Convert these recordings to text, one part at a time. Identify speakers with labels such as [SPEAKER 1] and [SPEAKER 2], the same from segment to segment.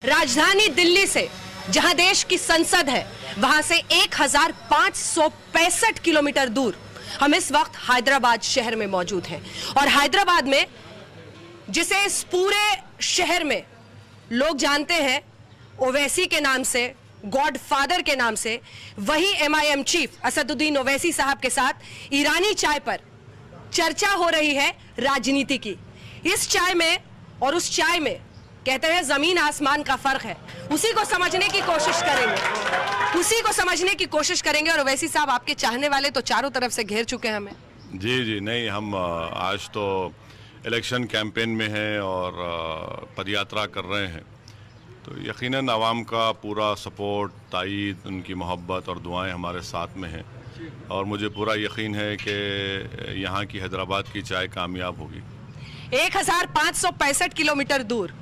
[SPEAKER 1] राजधानी दिल्ली से जहां देश की संसद है वहां से 1565 किलोमीटर दूर हम इस वक्त हैदराबाद शहर में मौजूद हैं। और हैदराबाद में जिसे इस पूरे शहर में लोग जानते हैं ओवैसी के नाम से, गॉडफादर के नाम से, वही MIM चीफ असदुद्दीन ओवैसी साहब के साथ ईरानी चाय पर चर्चा हो रही है राजनीति की। इस चाय में और उस चाय में कहते हैं जमीन आसमान का फर्क है। उसी को समझने की कोशिश करेंगे और ओवैसी साहब आपके चाहने वाले तो चारों तरफ से घेर चुके हैं हमें।
[SPEAKER 2] जी नहीं, हम आज तो इलेक्शन कैंपेन में हैं और पदयात्रा कर रहे हैं, तो यकीनन आवाम का पूरा सपोर्ट, तायीद, उनकी मोहब्बत और दुआएं हमारे साथ में हैं और मुझे पूरा यकीन है कि यहाँ की हैदराबाद की चाय कामयाब होगी।
[SPEAKER 1] 1565 किलोमीटर दूर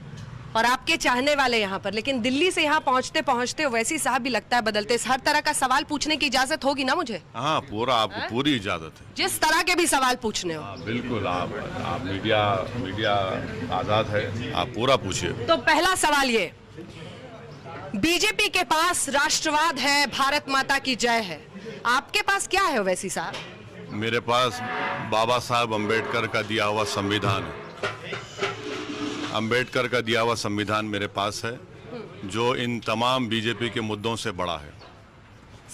[SPEAKER 1] और आपके चाहने वाले यहाँ पर, लेकिन दिल्ली से यहाँ पहुँचते पहुँचते ओवैसी साहब भी लगता है बदलते। हर तरह का सवाल पूछने की इजाजत होगी ना मुझे?
[SPEAKER 2] हाँ, पूरा आपको पूरी इजाजत है,
[SPEAKER 1] जिस तरह के भी सवाल पूछने हो।
[SPEAKER 2] बिल्कुल, आप मीडिया आजाद है, आप पूरा पूछिए।
[SPEAKER 1] तो पहला सवाल ये, बीजेपी के पास राष्ट्रवाद है, भारत माता की जय है, आपके पास क्या है ओवैसी साहब?
[SPEAKER 2] मेरे पास बाबा साहब अम्बेडकर का दिया हुआ संविधान है। अम्बेडकर का दिया हुआ संविधान मेरे पास है, जो इन तमाम बीजेपी के मुद्दों से बड़ा है।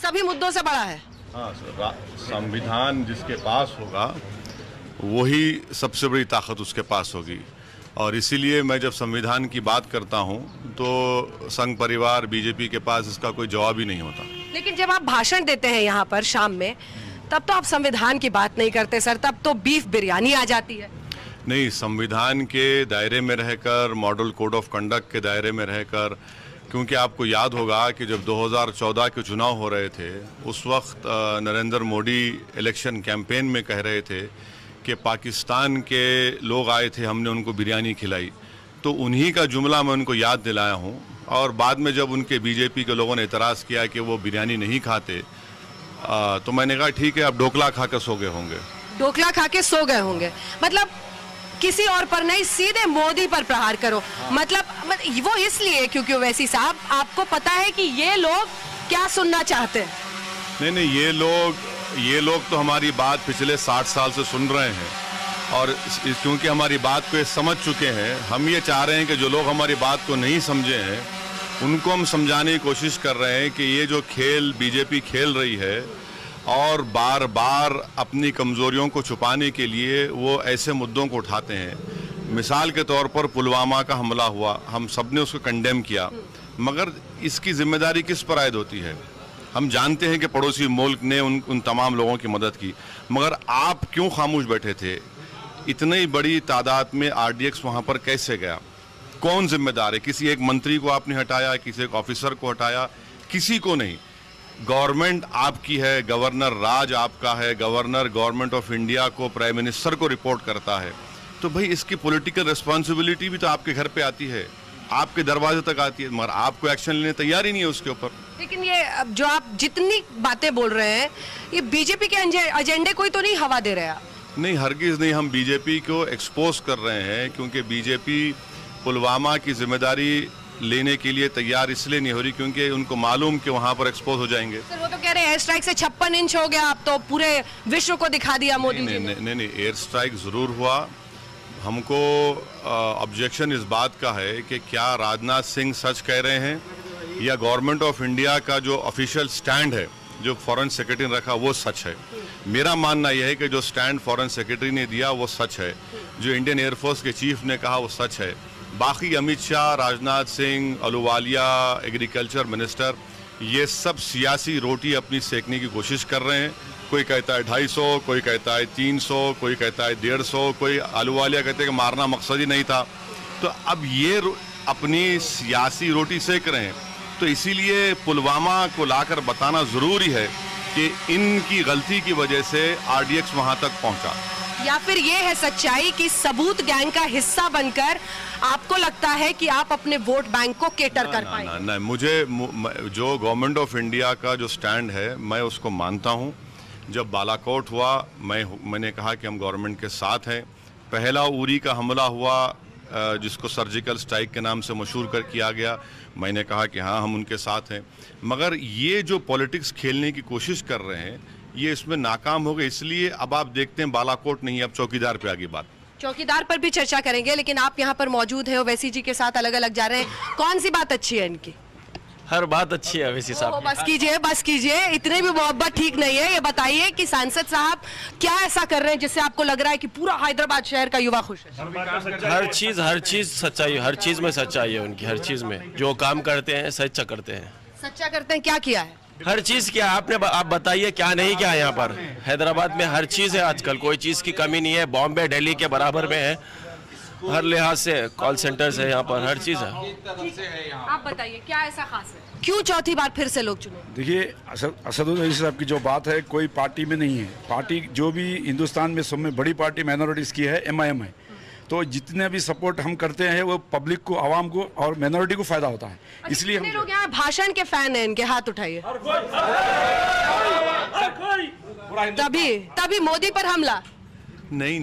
[SPEAKER 1] सभी मुद्दों से बड़ा है? हाँ,
[SPEAKER 2] संविधान जिसके पास होगा वही सबसे बड़ी ताकत उसके पास होगी। और इसीलिए मैं जब संविधान की बात करता हूं तो संघ परिवार बीजेपी के पास इसका कोई जवाब ही नहीं होता।
[SPEAKER 1] लेकिन जब आप भाषण देते हैं यहाँ पर शाम में, तब तो आप संविधान की बात नहीं करते सर, तब तो बीफ बिरयानी आ जाती है।
[SPEAKER 2] नहीं, संविधान के दायरे में रहकर, मॉडल कोड ऑफ कंडक्ट के दायरे में रहकर, क्योंकि आपको याद होगा कि जब 2014 के चुनाव हो रहे थे उस वक्त नरेंद्र मोदी इलेक्शन कैंपेन में कह रहे थे कि पाकिस्तान के लोग आए थे, हमने उनको बिरयानी खिलाई, तो उन्हीं का जुमला मैं उनको याद दिलाया हूं। और बाद में जब उनके बीजेपी के लोगों ने एतराज़ किया कि वो बिरयानी नहीं खाते, तो मैंने कहा ठीक है, अब ढोकला खा के सो गए होंगे।
[SPEAKER 1] ढोकला खा के सो गए होंगे मतलब किसी और पर नहीं, सीधे मोदी पर प्रहार करो। मतलब वो इसलिए क्योंकि ओवैसी साहब आपको पता है कि ये लोग क्या सुनना चाहते हैं।
[SPEAKER 2] नहीं, ये लोग तो हमारी बात पिछले 60 साल से सुन रहे हैं और क्योंकि हमारी बात को ये समझ चुके हैं, हम ये चाह रहे हैं कि जो लोग हमारी बात को नहीं समझे हैं उनको हम समझाने की कोशिश कर रहे हैं कि ये जो खेल बीजेपी खेल रही है और बार बार अपनी कमज़ोरियों को छुपाने के लिए वो ऐसे मुद्दों को उठाते हैं। मिसाल के तौर पर पुलवामा का हमला हुआ, हम सब ने उसको कंडेम किया, मगर इसकी जिम्मेदारी किस पर आयद होती है? हम जानते हैं कि पड़ोसी मुल्क ने उन तमाम लोगों की मदद की, मगर आप क्यों खामोश बैठे थे? इतनी बड़ी तादाद में RDX वहाँ पर कैसे गया? कौन जिम्मेदार है? किसी एक मंत्री को आपने हटाया, किसी एक ऑफिसर को हटाया? किसी को नहीं। गवर्नमेंट आपकी है, गवर्नर राज आपका है, गवर्नर गवर्नमेंट ऑफ इंडिया को, प्राइम मिनिस्टर को रिपोर्ट करता है, तो भाई इसकी पॉलिटिकल रिस्पॉन्सिबिलिटी भी तो आपके घर पे आती है, आपके दरवाजे तक आती है, मगर आपको एक्शन लेने तैयार ही नहीं है उसके ऊपर।
[SPEAKER 1] लेकिन ये जो आप जितनी बातें बोल रहे हैं, ये बीजेपी के एजेंडे कोई तो नहीं हवा दे रहे हैं?
[SPEAKER 2] नहीं, हरगिज नहीं। हम बीजेपी को एक्सपोज कर रहे हैं क्योंकि बीजेपी पुलवामा की जिम्मेदारी लेने के लिए तैयार इसलिए नहीं हो रही क्योंकि उनको मालूम कि वहां पर एक्सपोज हो जाएंगे।
[SPEAKER 1] सर वो तो कह रहे हैं एयर स्ट्राइक से 56 इंच हो गया, आप तो पूरे विश्व को दिखा दिया मोदी जी ने।
[SPEAKER 2] नहीं, एयर स्ट्राइक जरूर हुआ। हमको ऑब्जेक्शन इस बात का है कि क्या राजनाथ सिंह सच कह रहे हैं या गवर्नमेंट ऑफ इंडिया का जो ऑफिशियल स्टैंड है, जो फॉरेन सेक्रेटरी ने रखा, वो सच है। मेरा मानना यह है कि जो स्टैंड फॉरेन सेक्रेटरी ने दिया वो सच है, जो इंडियन एयरफोर्स के चीफ ने कहा वो सच है। बाकी अमित शाह, राजनाथ सिंह, अहलूवालिया, एग्रीकल्चर मिनिस्टर, ये सब सियासी रोटी अपनी सेकने की कोशिश कर रहे हैं। कोई कहता है 250, कोई कहता है 300, कोई कहता है 150, कोई अहलूवालिया कहते हैं कि मारना मकसद ही नहीं था। तो अब ये अपनी सियासी रोटी सेक रहे हैं, तो इसीलिए पुलवामा को लाकर बताना ज़रूरी है कि इनकी गलती की वजह से RDX वहाँ तक पहुँचा।
[SPEAKER 1] या फिर ये है सच्चाई कि सबूत गैंग का हिस्सा बनकर आपको लगता है कि आप अपने वोट बैंक को केटर कर पाएंगे?
[SPEAKER 2] नहीं, मुझे जो गवर्नमेंट ऑफ इंडिया का जो स्टैंड है मैं उसको मानता हूँ। जब बालाकोट हुआ मैंने कहा कि हम गवर्नमेंट के साथ हैं। पहला उरी का हमला हुआ जिसको सर्जिकल स्ट्राइक के नाम से मशहूर किया गया, मैंने कहा कि हाँ हम उनके साथ हैं। मगर ये जो पॉलिटिक्स खेलने की कोशिश कर रहे हैं ये इसमें नाकाम हो गए, इसलिए अब आप देखते हैं बालाकोट नहीं, अब चौकीदार पे आ गई बात।
[SPEAKER 1] चौकीदार पर भी चर्चा करेंगे, लेकिन आप यहाँ पर मौजूद हैं, ओवैसी जी के साथ अलग अलग जा रहे हैं, कौन सी बात अच्छी है इनकी?
[SPEAKER 3] हर बात अच्छी है ओवैसी साहब।
[SPEAKER 1] बस कीजिए, इतने भी मोहब्बत ठीक नहीं है। ये बताइए कि सांसद साहब क्या ऐसा कर रहे हैं जिससे आपको लग रहा है कि पूरा हैदराबाद शहर का युवा खुश है?
[SPEAKER 3] हर चीज सच्चाई, हर चीज में सच्चाई है उनकी, हर चीज में जो काम करते हैं सच्चा करते हैं।
[SPEAKER 1] सच्चा करते हैं, क्या किया है?
[SPEAKER 3] हर चीज क्या आप बताइए, क्या नहीं क्या है यहाँ पर? हैदराबाद में हर चीज है आजकल, कोई चीज की कमी नहीं है, बॉम्बे दिल्ली के बराबर में है हर लिहाज से, कॉल सेंटर्स है यहाँ पर, हर चीज है।
[SPEAKER 1] आप बताइए क्या ऐसा खास है, क्यों चौथी बार फिर से लोग चुने?
[SPEAKER 4] देखिए, असदुद्दीन साहब की जो बात है कोई पार्टी में नहीं है। पार्टी जो भी हिंदुस्तान में सब में बड़ी पार्टी माइनॉरिटीज़ की है MIM है, तो जितने भी सपोर्ट हम करते हैं वो पब्लिक को, आवाम को और माइनॉरिटी को फायदा होता है, इसलिए हम
[SPEAKER 1] लोग यहाँ भाषण के फैन हैं इनके, हाथ उठाइए। तभी मोदी पर हमला?
[SPEAKER 2] नहीं,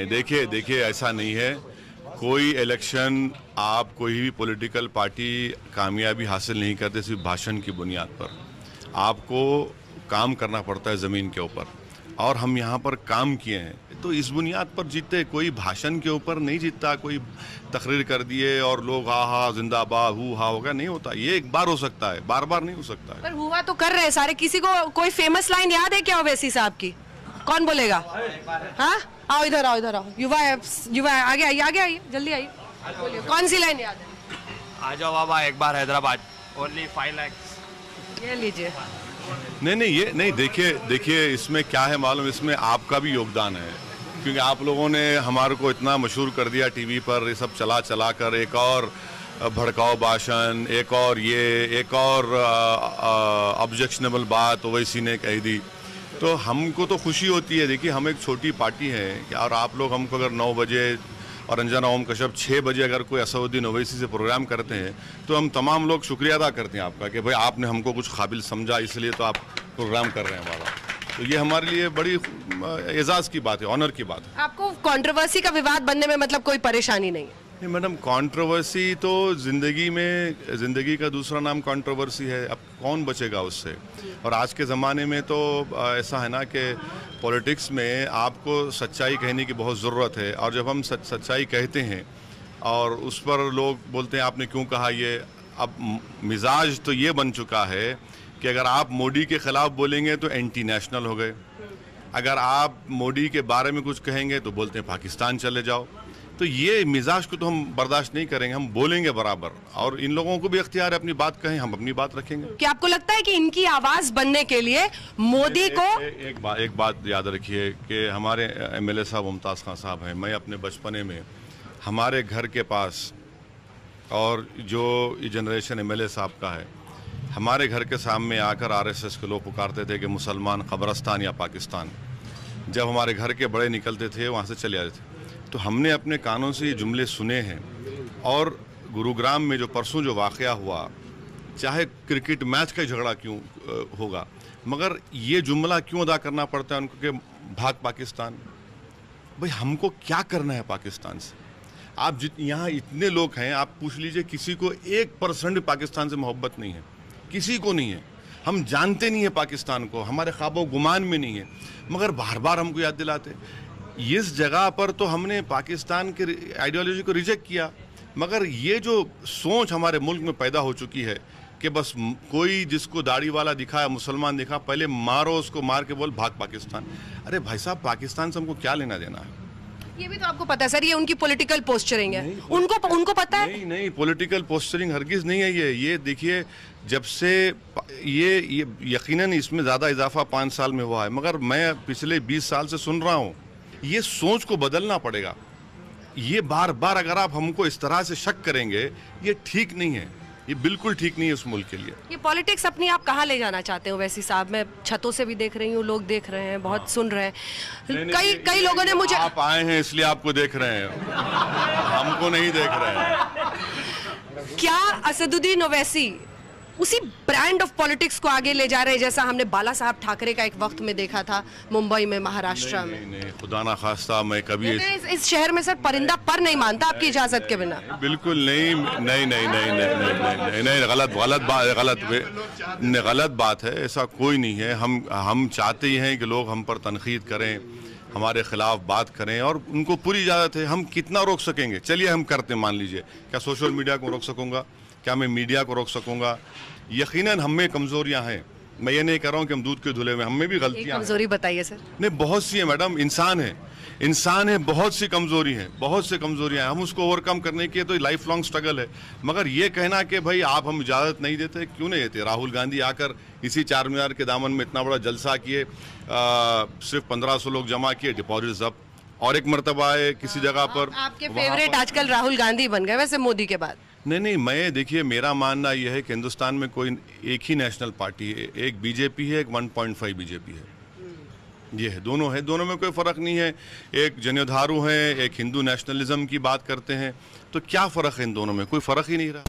[SPEAKER 2] देखिए ऐसा नहीं है। कोई इलेक्शन, आप कोई भी पॉलिटिकल पार्टी कामयाबी हासिल नहीं करते सिर्फ भाषण की बुनियाद पर। आपको काम करना पड़ता है ज़मीन के ऊपर, और हम यहाँ पर काम किए हैं तो इस बुनियाद पर जीते। कोई भाषण के ऊपर नहीं जीतता, कोई तकरीर कर दिए और लोग हा जिंदाबाद हु हा होगा, नहीं होता। ये एक बार हो सकता है, बार बार नहीं हो सकता है।
[SPEAKER 1] पर हुआ तो कर रहे हैं सारे। किसी को कोई फेमस लाइन याद है क्या ओवैसी साहब की? कौन बोलेगा? हाँ, आओ इधर आओ। युवा आगे आइए, जल्दी आइए, बोलिए कौन सी लाइन याद है?
[SPEAKER 3] आ जाओ बाबा एक बार हैदराबाद, ओनली 5 लाख।
[SPEAKER 1] ये लीजिए।
[SPEAKER 2] नहीं, देखिए इसमें क्या है मालूम, इसमें आपका भी योगदान है, क्योंकि आप लोगों ने हमारे को इतना मशहूर कर दिया टीवी पर, ये सब चला कर एक और भड़काऊ भाषण, एक और ऑब्जेक्शनेबल बात ओवैसी ने कह दी, तो हमको तो खुशी होती है। देखिए हम एक छोटी पार्टी है, और आप लोग हमको अगर 9 बजे और अंजना ओम कश्यप 6 बजे अगर कोई असदुद्दीन ओवैसी से प्रोग्राम करते हैं तो हम तमाम लोग शुक्रिया अदा करते हैं आपका कि भाई आपने हमको कुछ काबिल समझा, इसलिए तो आप प्रोग्राम कर रहे हैं हमारा। तो ये हमारे लिए बड़ी एजाज़ की बात है, ऑनर की बात है।
[SPEAKER 1] आपको कंट्रोवर्सी का विवाद बनने में मतलब कोई परेशानी नहीं है?
[SPEAKER 2] नहीं मैडम, कंट्रोवर्सी तो ज़िंदगी का दूसरा नाम कंट्रोवर्सी है। अब कौन बचेगा उससे? और आज के ज़माने में तो ऐसा है ना कि पॉलिटिक्स में आपको सच्चाई कहने की बहुत ज़रूरत है, और जब हम सच्चाई कहते हैं और उस पर लोग बोलते हैं आपने क्यों कहा ये, अब मिजाज तो ये बन चुका है कि अगर आप मोदी के ख़िलाफ़ बोलेंगे तो एंटी नेशनल हो गए, अगर आप मोदी के बारे में कुछ कहेंगे तो बोलते हैं पाकिस्तान चले जाओ। तो ये मिजाज को तो हम बर्दाश्त नहीं करेंगे, हम बोलेंगे बराबर, और इन लोगों को भी इख्तियार है अपनी बात कहें, हम अपनी बात रखेंगे।
[SPEAKER 1] क्या आपको लगता है कि इनकी आवाज बनने के लिए मोदी को
[SPEAKER 2] एक बात याद रखिए कि हमारे MLA साहब मुमताज़ खान साहब हैं, मैं अपने बचपने में हमारे घर के पास, और जो जनरेशन MLA साहब का है, हमारे घर के सामने आकर RSS के लोग पुकारते थे कि मुसलमान कब्रस्तान या पाकिस्तान। जब हमारे घर के बड़े निकलते थे वहाँ से चले आते थे, तो हमने अपने कानों से ये जुमले सुने हैं। और गुरुग्राम में जो परसों जो वाक़या हुआ, चाहे क्रिकेट मैच का झगड़ा क्यों होगा, मगर ये जुमला क्यों अदा करना पड़ता है उनको कि भाग पाकिस्तान। भाई हमको क्या करना है पाकिस्तान से? आप यहाँ इतने लोग हैं, आप पूछ लीजिए किसी को 1% पाकिस्तान से मोहब्बत नहीं है, किसी को नहीं है। हम जानते नहीं है पाकिस्तान को, हमारे ख्वाबों गुमान में नहीं है, मगर बार बार हमको याद दिलाते। इस जगह पर तो हमने पाकिस्तान के आइडियोलॉजी को रिजेक्ट किया, मगर ये जो सोच हमारे मुल्क में पैदा हो चुकी है कि बस कोई जिसको दाढ़ी वाला दिखा, मुसलमान दिखा, पहले मारो उसको, मार के बोल भाग पाकिस्तान। अरे भाई साहब, पाकिस्तान से हमको क्या लेना देना है?
[SPEAKER 1] ये भी तो आपको पता है सर, ये उनकी पॉलिटिकल पोस्चरिंग है। उनको पता है?
[SPEAKER 2] नहीं, पॉलिटिकल पोस्चरिंग हरगिज नहीं है ये देखिए, जब से ये यकीनन इसमें ज़्यादा इजाफा 5 साल में हुआ है, मगर मैं पिछले 20 साल से सुन रहा हूँ। ये सोच को बदलना पड़ेगा। ये बार बार अगर आप हमको इस तरह से शक करेंगे, ये ठीक नहीं है, ये बिल्कुल ठीक नहीं है उस मुल्क के लिए।
[SPEAKER 1] ये पॉलिटिक्स अपनी आप कहाँ ले जाना चाहते हो वैसी साहब? मैं छतों से भी देख रही हूँ, लोग देख रहे हैं, बहुत सुन रहे हैं। कई लोगों ने मुझे,
[SPEAKER 2] आप आए हैं इसलिए आपको देख रहे हैं, हमको नहीं देख रहे हैं।
[SPEAKER 1] क्या असदुद्दीन ओवैसी उसी ब्रांड ऑफ पॉलिटिक्स को आगे ले जा रहे हैं जैसा हमने बाला साहब ठाकरे का एक वक्त में देखा था मुंबई में, महाराष्ट्र में?
[SPEAKER 2] नहीं, खुदा ना खास्ता मैं कभी
[SPEAKER 1] इस शहर में सर परिंदा पर नहीं मानता आपकी इजाजत के बिना।
[SPEAKER 2] बिल्कुल नहीं, नहीं नहीं नहीं नहीं नहीं नहीं, गलत बात है। ऐसा कोई नहीं है। हम चाहते ही हैं कि लोग हम पर तनकीद करें, हमारे खिलाफ बात करें, और उनको पूरी इजाज़त है। हम कितना रोक सकेंगे? चलिए हम करते हैं। मान लीजिए, क्या सोशल मीडिया को रोक सकूंगा? क्या मैं मीडिया को रोक सकूंगा? यकीनन हम में कमज़ोरियाँ हैं। मैं ये नहीं कह रहा हूँ कि हम दूध के धुले में, हम में भी गलतियाँ हैं।
[SPEAKER 1] कमजोरी बताइए सर।
[SPEAKER 2] नहीं, बहुत सी है मैडम। इंसान है, बहुत सी कमज़ोरी है, बहुत सी कमज़ोरियाँ हैं। हम उसको ओवरकम करने के तो लाइफ लॉन्ग स्ट्रगल है। मगर ये कहना कि भाई आप हम इजाज़त नहीं देते, क्यों नहीं देते? राहुल गांधी आकर इसी 4 मीनार के दामन में इतना बड़ा जलसा किए, सिर्फ 1500 लोग जमा किए, डिपॉजिट जब्त, और एक मरतबा है किसी जगह पर।
[SPEAKER 1] आपके फेवरेट आजकल राहुल गांधी बन गए वैसे मोदी के बाद।
[SPEAKER 2] नहीं, मैं देखिए, मेरा मानना यह है कि हिंदुस्तान में कोई एक ही नेशनल पार्टी है। एक बीजेपी है, एक 1.5 बीजेपी है। ये है, दोनों है, दोनों में कोई फ़र्क नहीं है। एक जनेधारू हैं, एक हिंदू नेशनलिज्म की बात करते हैं, तो क्या फ़र्क है इन दोनों में? कोई फ़र्क ही नहीं रहा।